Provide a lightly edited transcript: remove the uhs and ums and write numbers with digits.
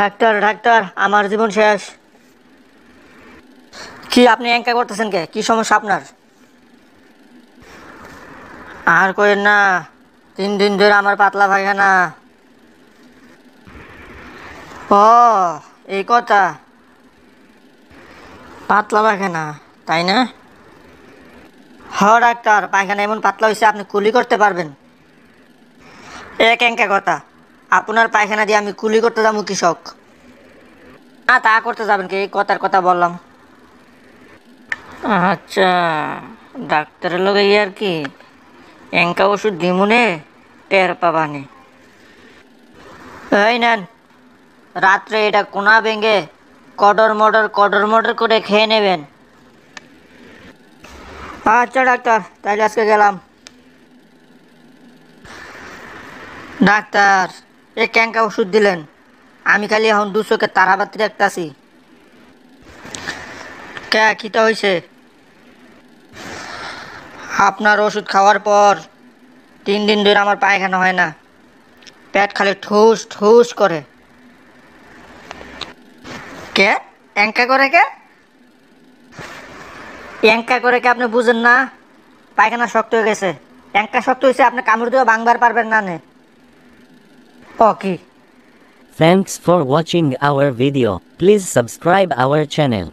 Doctor doctor, আমার জীবন শেষ। কি আপনি এঙ্কা করতেছেন কে? কি সমস্যা আপনার? আর কইেন না, 3 দিন ধরে আমার পাতলা পায়খানা। ও, এই কথা। পাতলা পায়খানা, তাই না? হ ডাক্তার, পায়খানা এমন পাতলা হয়েছে আপনি কুলি করতে পারবেন। এক এঙ্কা কথা, আপনার পায়খানা দিয়ে আমি কুলি করতে যাবো কৃষক? না, তা করতে যাবেন কি? এই কথার কথা বললাম। আচ্ছা, ডাক্তারের লগে আর কি এঙ্কা ওষুধ দিমুনে, টের পাবানি। এই নেন, রাত্রে এটা কোনা ভেঙে কডর মডর করে খেয়ে নেবেন। আচ্ছা ডাক্তার, তাইলে আজকে গেলাম। ডাক্তার, এ ক্যাঙ্কা ওষুধ দিলেন, আমি খালি এখন 2 চোখে তারাবাতি দেখতাছি। কে খিতা হয়েছে? আপনার ওষুধ খাওয়ার পর 3 দিন ধরে আমার পায়খানা হয় না, পেট খালি ঠুস ঠুস করে। কে এঙ্কা করে কে? এঙ্কা করে কে আপনি বুঝেন না? পায়খানা শক্ত হয়ে গেছে। এঙ্কা শক্ত হয়েছে, আপনি কামড় দিয়ে ভাঙবার পারবেন না নে। ও কি? Thanks for watching our video. Please subscribe our channel.